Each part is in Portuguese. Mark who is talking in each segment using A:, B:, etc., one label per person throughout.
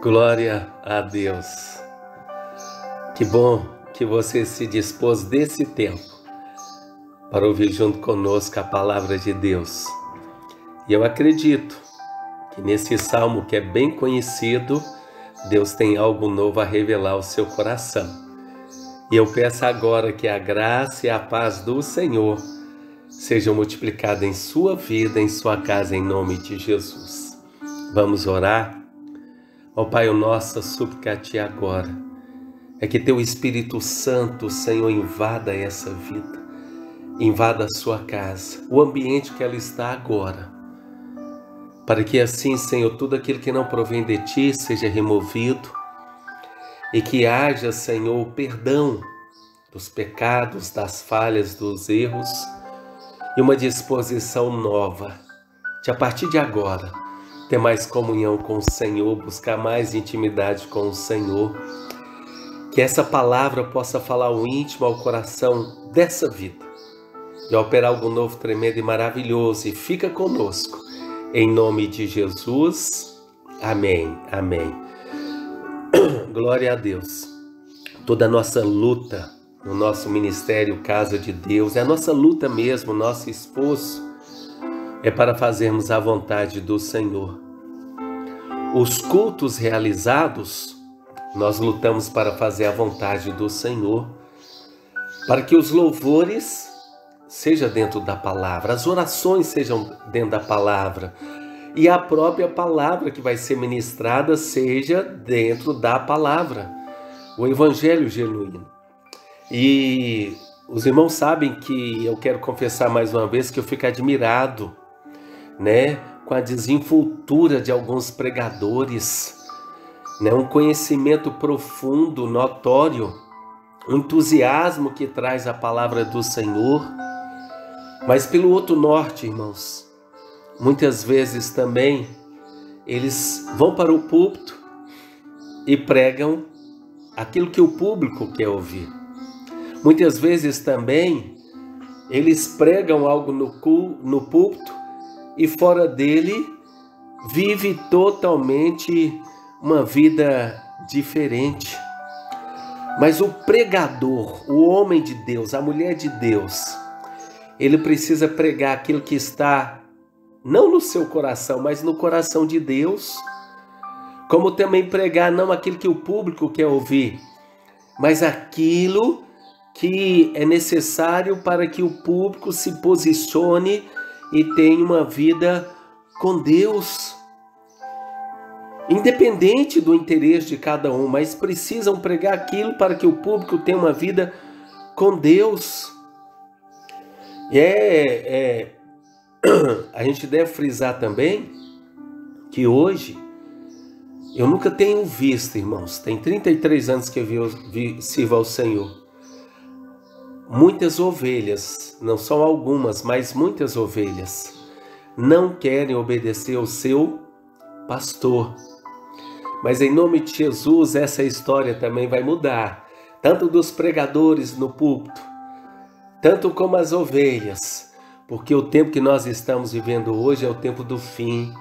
A: Glória a Deus. Que bom que você se dispôs desse tempo para ouvir junto conosco a palavra de Deus. E eu acredito que nesse salmo que é bem conhecido, Deus tem algo novo a revelar ao seu coração. E eu peço agora que a graça e a paz do Senhor sejam multiplicadas em sua vida, em sua casa, em nome de Jesus. Vamos orar? Ó Pai nosso, súplica a Ti agora, é que Teu Espírito Santo, Senhor, invada essa vida, invada a sua casa, o ambiente que ela está agora, para que assim, Senhor, tudo aquilo que não provém de Ti seja removido e que haja, Senhor, o perdão dos pecados, das falhas, dos erros e uma disposição nova de, a partir de agora, ter mais comunhão com o Senhor, buscar mais intimidade com o Senhor. Que essa palavra possa falar ao íntimo, ao coração dessa vida e operar algo novo, tremendo e maravilhoso. E fica conosco, em nome de Jesus. Amém, amém. Glória a Deus. Toda a nossa luta no nosso ministério Casa de Deus, é a nossa luta mesmo, nosso esforço é para fazermos a vontade do Senhor. Os cultos realizados, nós lutamos para fazer a vontade do Senhor, para que os louvores sejam dentro da palavra, as orações sejam dentro da palavra e a própria palavra que vai ser ministrada seja dentro da palavra, o evangelho genuíno. E os irmãos sabem que eu quero confessar mais uma vez que eu fico admirado, com a desenvoltura de alguns pregadores, um conhecimento profundo, notório, um entusiasmo que traz a palavra do Senhor. Mas pelo outro norte, irmãos, muitas vezes também eles vão para o púlpito e pregam aquilo que o público quer ouvir. Muitas vezes também eles pregam algo no púlpito e fora dele vive totalmente uma vida diferente. Mas o pregador, o homem de Deus, a mulher de Deus, ele precisa pregar aquilo que está não no seu coração, mas no coração de Deus. Como também pregar não aquilo que o público quer ouvir, mas aquilo que é necessário para que o público se posicione e tenha uma vida com Deus. Independente do interesse de cada um, mas precisam pregar aquilo para que o público tenha uma vida com Deus. A gente deve frisar também que hoje eu nunca tenho visto, irmãos, tem 33 anos que eu sirvo ao Senhor. Muitas ovelhas, não são algumas, mas muitas ovelhas, não querem obedecer ao seu pastor. Mas em nome de Jesus, essa história também vai mudar, tanto dos pregadores no púlpito, tanto como as ovelhas, porque o tempo que nós estamos vivendo hoje é o tempo do fim,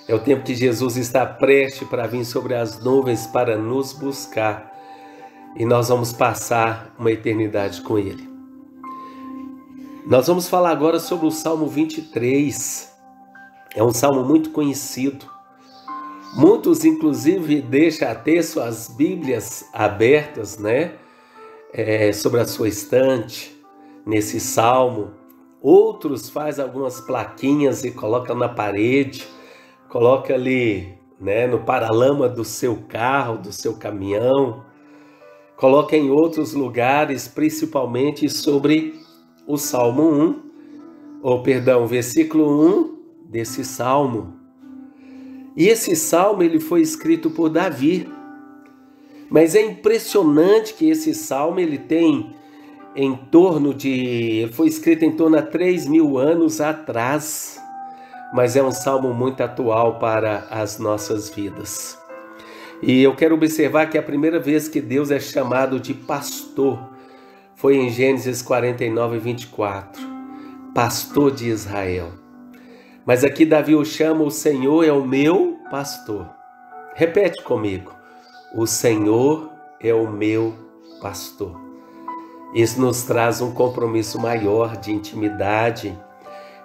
A: é o tempo que Jesus está prestes para vir sobre as nuvens para nos buscar. E nós vamos passar uma eternidade com Ele. Nós vamos falar agora sobre o Salmo 23. É um salmo muito conhecido. Muitos, inclusive, deixam até suas Bíblias abertas, sobre a sua estante, nesse salmo. Outros fazem algumas plaquinhas e colocam na parede, colocam ali, no paralama do seu carro, do seu caminhão. Coloca em outros lugares, principalmente sobre o Salmo 1, versículo 1 desse Salmo. E esse Salmo ele foi escrito por Davi. Mas é impressionante que esse Salmo ele tem ele foi escrito em torno a 3.000 anos atrás. Mas é um Salmo muito atual para as nossas vidas. E eu quero observar que a primeira vez que Deus é chamado de pastor foi em Gênesis 49:24, pastor de Israel. Mas aqui Davi o chama, o Senhor é o meu pastor. Repete comigo: o Senhor é o meu pastor. Isso nos traz um compromisso maior de intimidade,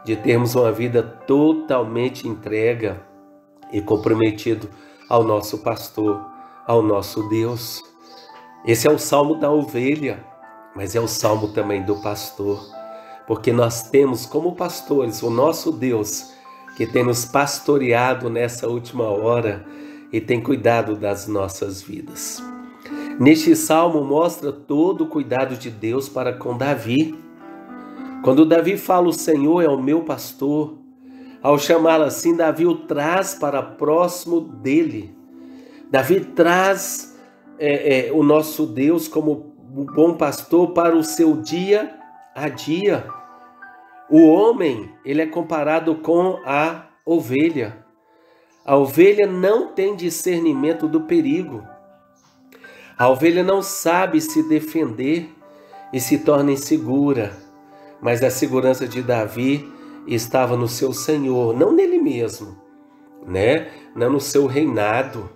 A: de termos uma vida totalmente entregue e comprometido ao nosso pastor, ao nosso Deus. Esse é o salmo da ovelha, mas é o salmo também do pastor, porque nós temos como pastores o nosso Deus, que tem nos pastoreado nessa última hora e tem cuidado das nossas vidas. Neste salmo mostra todo o cuidado de Deus para com Davi. Quando Davi fala: o Senhor é o meu pastor, ao chamá-lo assim, Davi o traz para próximo dele. Davi traz o nosso Deus como o bom pastor para o seu dia a dia. O homem, ele é comparado com a ovelha. A ovelha não tem discernimento do perigo. A ovelha não sabe se defender e se torna insegura. Mas a segurança de Davi estava no seu Senhor, não nele mesmo, né? Não no seu reinado,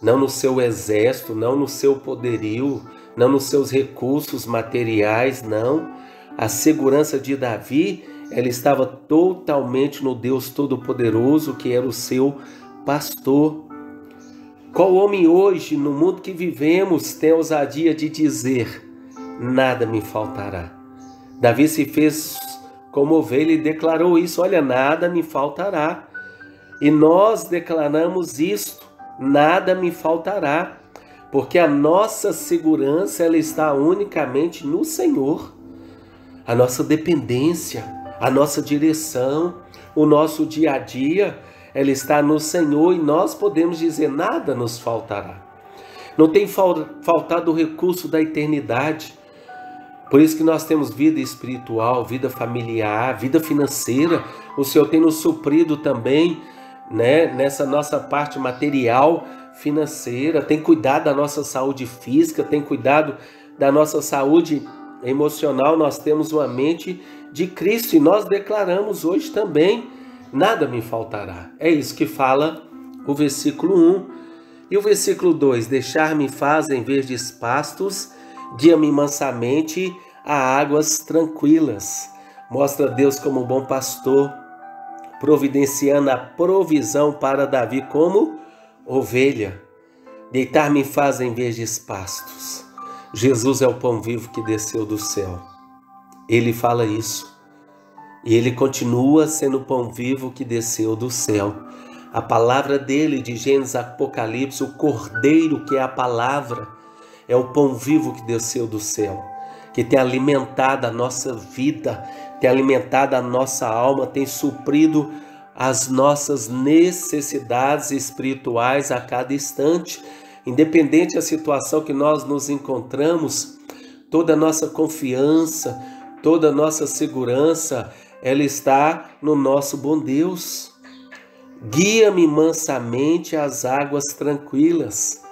A: não no seu exército, não no seu poderio, não nos seus recursos materiais, não. A segurança de Davi, ela estava totalmente no Deus Todo-Poderoso, que era o seu pastor. Qual homem hoje, no mundo que vivemos, tem a ousadia de dizer: nada me faltará? Davi se fez como ovelha e declarou isso: olha, nada me faltará. E nós declaramos isto: nada me faltará, porque a nossa segurança, ela está unicamente no Senhor. A nossa dependência, a nossa direção, o nosso dia a dia, ela está no Senhor, e nós podemos dizer: nada nos faltará. Não tem faltado o recurso da eternidade. Por isso que nós temos vida espiritual, vida familiar, vida financeira. O Senhor tem nos suprido também, né, nessa nossa parte material, financeira, tem cuidado da nossa saúde física, tem cuidado da nossa saúde emocional. Nós temos uma mente de Cristo e nós declaramos hoje também: nada me faltará. É isso que fala o versículo 1. E o versículo 2: deixar-me faz em verdes pastos, guia-me mansamente a águas tranquilas. Mostra Deus como bom pastor, providenciando a provisão para Davi como ovelha. Deitar-me faz em verdes pastos. Jesus é o pão vivo que desceu do céu. Ele fala isso. E ele continua sendo o pão vivo que desceu do céu. A palavra dele, de Gênesis a Apocalipse, o cordeiro que é a palavra, é o pão vivo que desceu do céu, que tem alimentado a nossa vida, tem alimentado a nossa alma, tem suprido as nossas necessidades espirituais a cada instante. Independente da situação que nós nos encontramos, toda a nossa confiança, toda a nossa segurança, ela está no nosso bom Deus. Guia-me mansamente às águas tranquilas.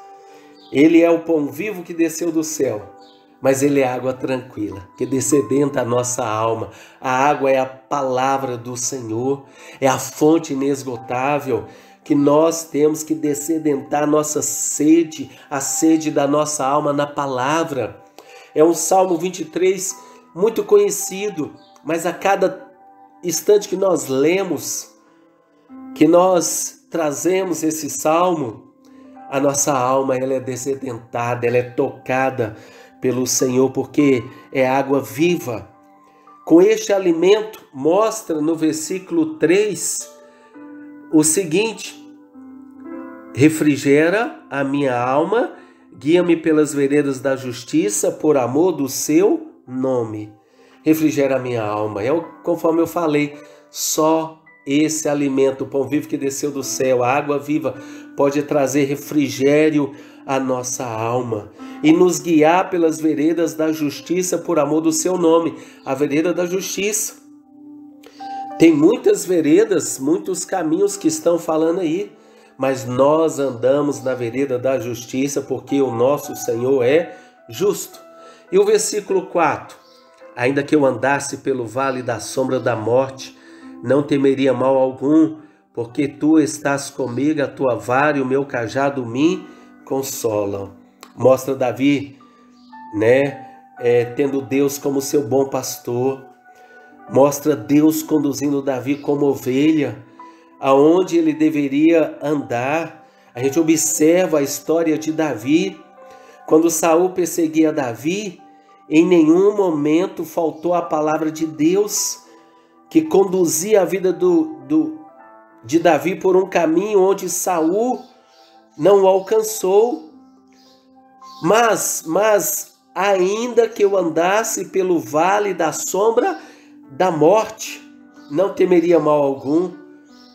A: Ele é o pão vivo que desceu do céu, mas ele é água tranquila, que descedenta a nossa alma. A água é a palavra do Senhor, é a fonte inesgotável que nós temos que descedentar a nossa sede, a sede da nossa alma na palavra. É um Salmo 23 muito conhecido, mas a cada instante que nós lemos, que nós trazemos esse salmo, a nossa alma ela é descedentada, ela é tocada pelo Senhor, porque é água viva. Com este alimento, mostra no versículo 3 o seguinte: refrigera a minha alma, guia-me pelas veredas da justiça, por amor do seu nome. Refrigera a minha alma. Conforme eu falei, só esse alimento, o pão vivo que desceu do céu, a água viva, pode trazer refrigério à nossa alma e nos guiar pelas veredas da justiça por amor do seu nome. A vereda da justiça. Tem muitas veredas, muitos caminhos que estão falando aí, mas nós andamos na vereda da justiça porque o nosso Senhor é justo. E o versículo 4: ainda que eu andasse pelo vale da sombra da morte, não temeria mal algum, porque tu estás comigo, a tua vara e o meu cajado me consolam. Mostra Davi, né, tendo Deus como seu bom pastor. Mostra Deus conduzindo Davi como ovelha, aonde ele deveria andar. A gente observa a história de Davi. Quando Saul perseguia Davi, em nenhum momento faltou a palavra de Deus, que conduzia a vida de Davi por um caminho onde Saul não o alcançou. Mas ainda que eu andasse pelo vale da sombra da morte, não temeria mal algum.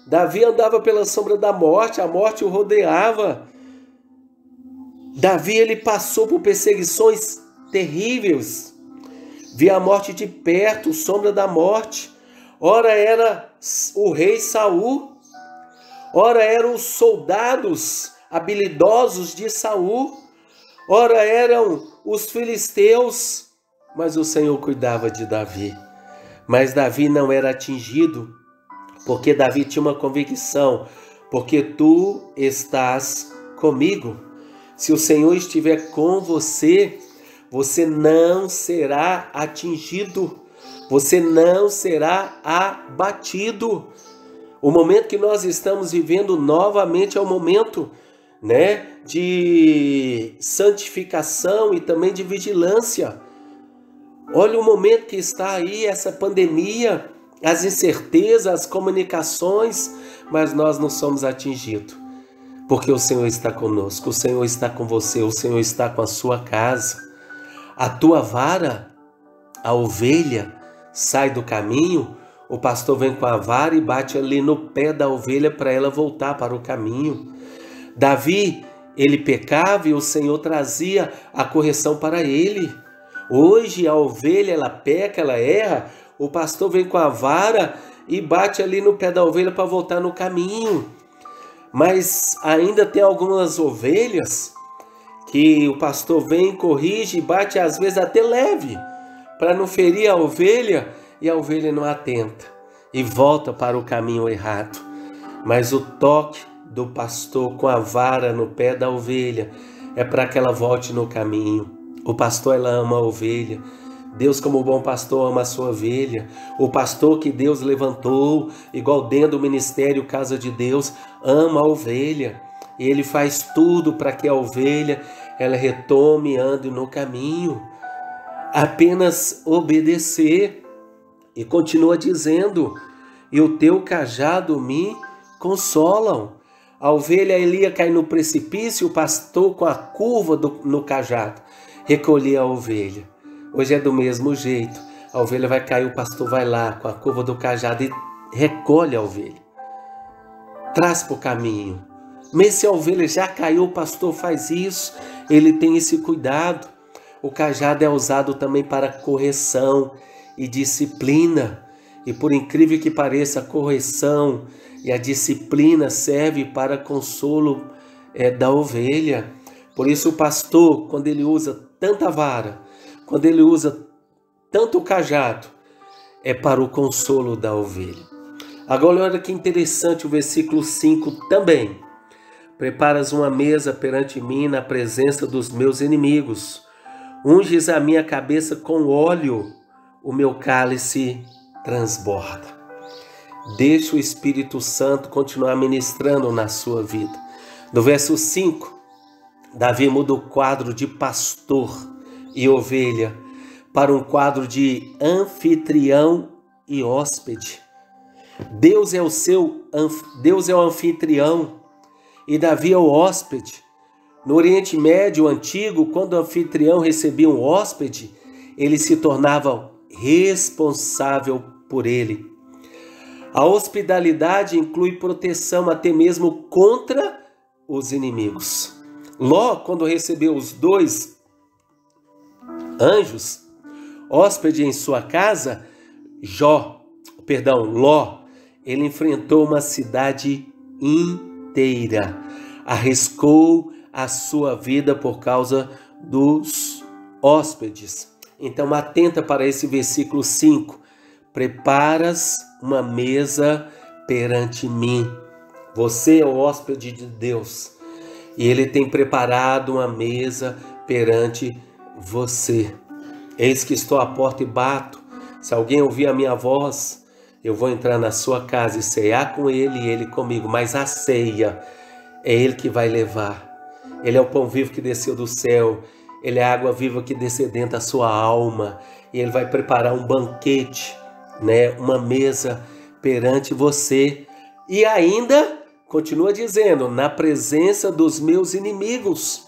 A: Davi andava pela sombra da morte, a morte o rodeava. Davi, ele passou por perseguições terríveis, via a morte de perto, sombra da morte. Ora era o rei Saul, ora eram os soldados habilidosos de Saul, ora eram os filisteus, mas o Senhor cuidava de Davi. Mas Davi não era atingido, porque Davi tinha uma convicção: porque tu estás comigo. Se o Senhor estiver com você, você não será atingido, você não será abatido. O momento que nós estamos vivendo novamente é um momento, né, de santificação e também de vigilância. Olha o momento que está aí, essa pandemia, as incertezas, as comunicações, mas nós não somos atingidos, porque o Senhor está conosco, o Senhor está com você, o Senhor está com a sua casa. A tua vara, a ovelha, sai do caminho, o pastor vem com a vara e bate ali no pé da ovelha para ela voltar para o caminho. Davi, ele pecava e o Senhor trazia a correção para ele. Hoje a ovelha, ela peca, ela erra, o pastor vem com a vara e bate ali no pé da ovelha para voltar no caminho. Mas ainda tem algumas ovelhas que o pastor vem, corrige e bate, às vezes até leve, para não ferir a ovelha, e a ovelha não atenta e volta para o caminho errado. Mas o toque do pastor com a vara no pé da ovelha é para que ela volte no caminho. O pastor, ela ama a ovelha. Deus, como bom pastor, ama a sua ovelha. O pastor que Deus levantou, igual dentro do ministério Casa de Deus, ama a ovelha. E ele faz tudo para que a ovelha, ela retome e ande no caminho. Apenas obedecer. E continua dizendo: e o teu cajado me consolam. A ovelha, ele ia cair no precipício, o pastor com a curva no cajado recolher a ovelha. Hoje é do mesmo jeito. A ovelha vai cair, o pastor vai lá com a curva do cajado e recolhe a ovelha. Traz para o caminho. Mesmo se a ovelha já caiu, o pastor faz isso. Ele tem esse cuidado. O cajado é usado também para correção e disciplina. E por incrível que pareça, a correção e a disciplina serve para consolo da ovelha. Por isso o pastor, quando ele usa tanta vara, quando ele usa tanto cajado, é para o consolo da ovelha. Agora olha que interessante o versículo 5 também. Preparas uma mesa perante mim na presença dos meus inimigos. Unges a minha cabeça com óleo, o meu cálice transborda. Deixa o Espírito Santo continuar ministrando na sua vida. No verso 5, Davi muda o quadro de pastor e ovelha para um quadro de anfitrião e hóspede. Deus é o anfitrião e Davi é o hóspede. No Oriente Médio antigo, quando o anfitrião recebia um hóspede, ele se tornava responsável por ele. A hospitalidade inclui proteção até mesmo contra os inimigos. Ló, quando recebeu os 2 anjos, hóspede em sua casa, Ló, ele enfrentou uma cidade inteira, arriscou a sua vida por causa dos hóspedes. Então atenta para esse versículo 5. Preparas uma mesa perante mim. Você é o hóspede de Deus e Ele tem preparado uma mesa perante você. Eis que estou à porta e bato. Se alguém ouvir a minha voz, eu vou entrar na sua casa e cear com ele e ele comigo. Mas a ceia é Ele que vai levar. Ele é o pão vivo que desceu do céu. Ele é a água viva que descedenta a sua alma. E Ele vai preparar um banquete, né? Uma mesa perante você. E ainda, continua dizendo, na presença dos meus inimigos.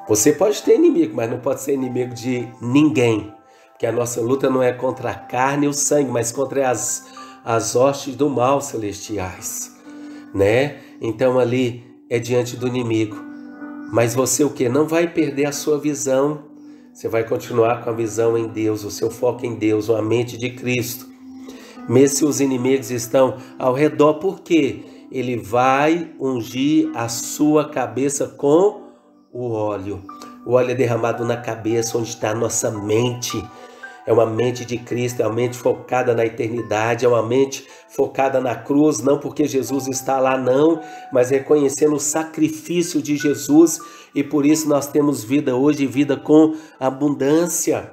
A: Você pode ter inimigo, mas não pode ser inimigo de ninguém. Porque a nossa luta não é contra a carne e o sangue, mas contra as hostes do mal celestiais, né? Então ali é diante do inimigo. Mas você o quê? Não vai perder a sua visão. Você vai continuar com a visão em Deus, o seu foco em Deus, a mente de Cristo. Mesmo se os inimigos estão ao redor, por quê? Ele vai ungir a sua cabeça com o óleo. O óleo é derramado na cabeça, onde está a nossa mente. É uma mente de Cristo, é uma mente focada na eternidade, é uma mente focada na cruz, não porque Jesus está lá não, mas reconhecendo o sacrifício de Jesus, e por isso nós temos vida hoje, vida com abundância.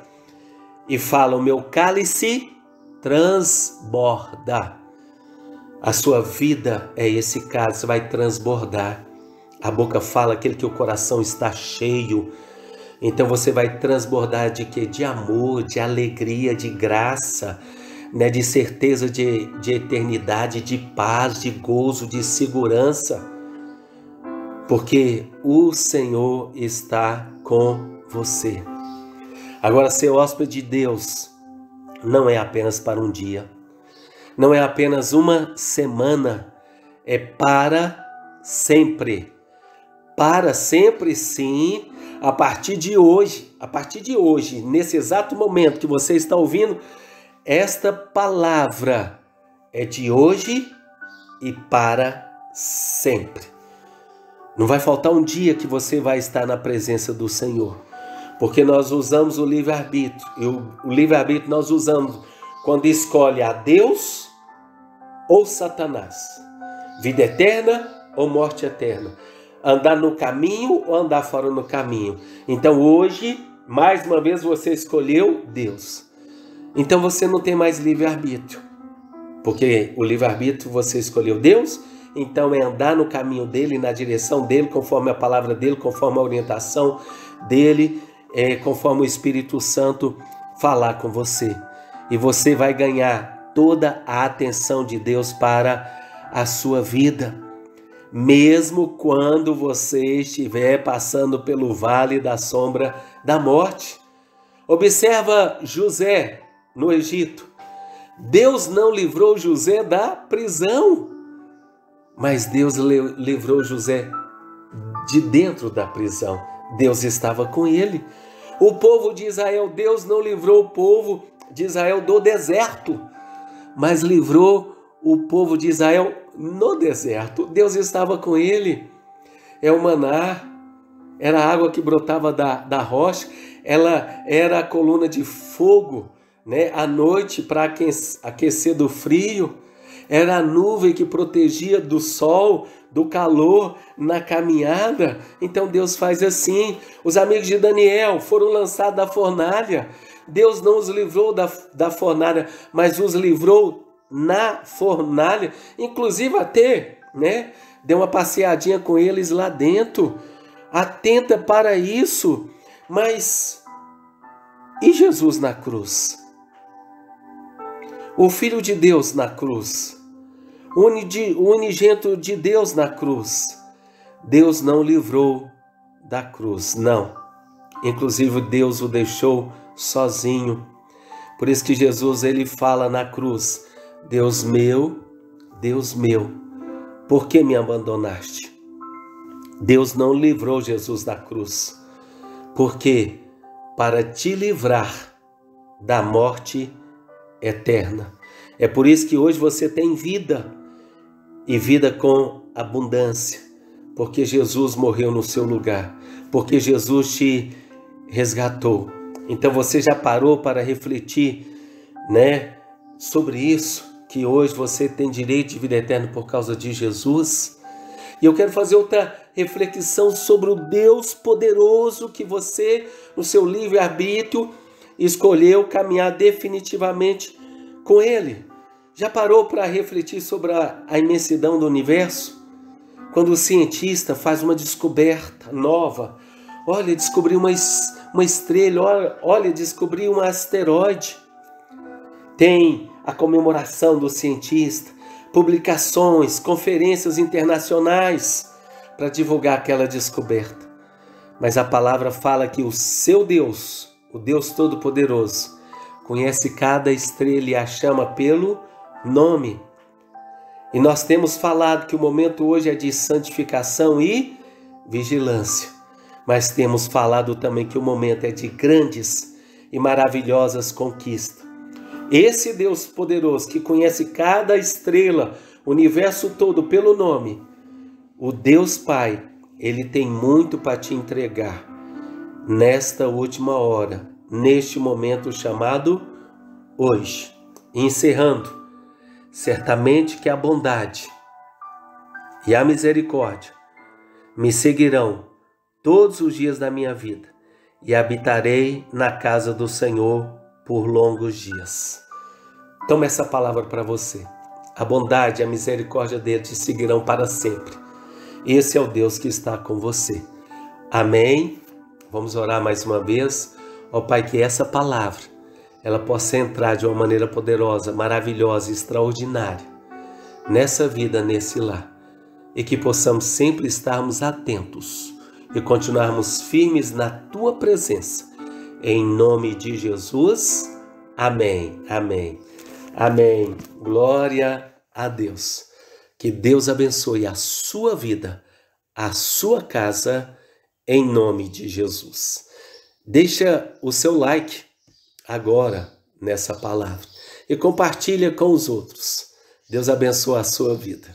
A: E fala, o meu cálice transborda. A sua vida é esse cálice, vai transbordar. A boca fala aquele que o coração está cheio. Então você vai transbordar de quê? De amor, de alegria, de graça, né? De certeza de eternidade, de paz, de gozo, de segurança. Porque o Senhor está com você. Agora, ser hóspede de Deus não é apenas para um dia. Não é apenas uma semana. É para sempre. Para sempre, sim. A partir de hoje, nesse exato momento que você está ouvindo, esta palavra é de hoje e para sempre. Não vai faltar um dia que você vai estar na presença do Senhor, porque nós usamos o livre-arbítrio. E o livre-arbítrio nós usamos quando escolhe a Deus ou Satanás, vida eterna ou morte eterna. Andar no caminho ou andar fora no caminho. Então hoje, mais uma vez, você escolheu Deus. Então você não tem mais livre-arbítrio. Porque o livre-arbítrio você escolheu Deus, então é andar no caminho dele, na direção dele, conforme a palavra dele, conforme a orientação dele, conforme o Espírito Santo falar com você. E você vai ganhar toda a atenção de Deus para a sua vida. Mesmo quando você estiver passando pelo vale da sombra da morte. Observa José no Egito. Deus não livrou José da prisão, mas Deus livrou José de dentro da prisão. Deus estava com ele. O povo de Israel, Deus não livrou o povo de Israel do deserto, mas livrou o povo de Israel no deserto. Deus estava com ele. É o maná, era a água que brotava da rocha, ela era a coluna de fogo, né? À noite para aquecer do frio, era a nuvem que protegia do sol, do calor na caminhada. Então Deus faz assim. Os amigos de Daniel foram lançados da fornalha. Deus não os livrou da fornalha, mas os livrou na fornalha, inclusive até, né, deu uma passeadinha com eles lá dentro. Atenta para isso. Mas e Jesus na cruz? O Filho de Deus na cruz, o unigênito de Deus na cruz. Deus não livrou da cruz, não. Inclusive Deus o deixou sozinho. Por isso que Jesus ele fala na cruz: Deus meu, por que me abandonaste? Deus não livrou Jesus da cruz, porque para te livrar da morte eterna. É por isso que hoje você tem vida, e vida com abundância, porque Jesus morreu no seu lugar, porque Jesus te resgatou. Então você já parou para refletir, né, sobre isso? que hoje você tem direito de vida eterna por causa de Jesus. E eu quero fazer outra reflexão sobre o Deus poderoso que você, no seu livre-arbítrio, escolheu caminhar definitivamente com Ele. Já parou para refletir sobre a imensidão do universo? Quando o cientista faz uma descoberta nova, olha, descobriu uma estrela, olha, descobriu um asteroide. Tem a comemoração do cientista, publicações, conferências internacionais para divulgar aquela descoberta. Mas a palavra fala que o seu Deus, o Deus Todo-Poderoso, conhece cada estrela e a chama pelo nome. E nós temos falado que o momento hoje é de santificação e vigilância. Mas temos falado também que o momento é de grandes e maravilhosas conquistas. Esse Deus poderoso que conhece cada estrela, o universo todo pelo nome, o Deus Pai, Ele tem muito para te entregar nesta última hora, neste momento chamado hoje. Encerrando, certamente que a bondade e a misericórdia me seguirão todos os dias da minha vida e habitarei na casa do Senhor por longos dias. Toma essa palavra para você. A bondade e a misericórdia dele te seguirão para sempre. Esse é o Deus que está com você. Amém? Vamos orar mais uma vez. Ó Pai, que essa palavra ela possa entrar de uma maneira poderosa, maravilhosa, extraordinária nessa vida, nesse lar. E que possamos sempre estarmos atentos e continuarmos firmes na Tua presença. Em nome de Jesus. Amém. Amém. Amém. Glória a Deus. Que Deus abençoe a sua vida, a sua casa, em nome de Jesus. Deixa o seu like agora nessa palavra e compartilha com os outros. Deus abençoe a sua vida.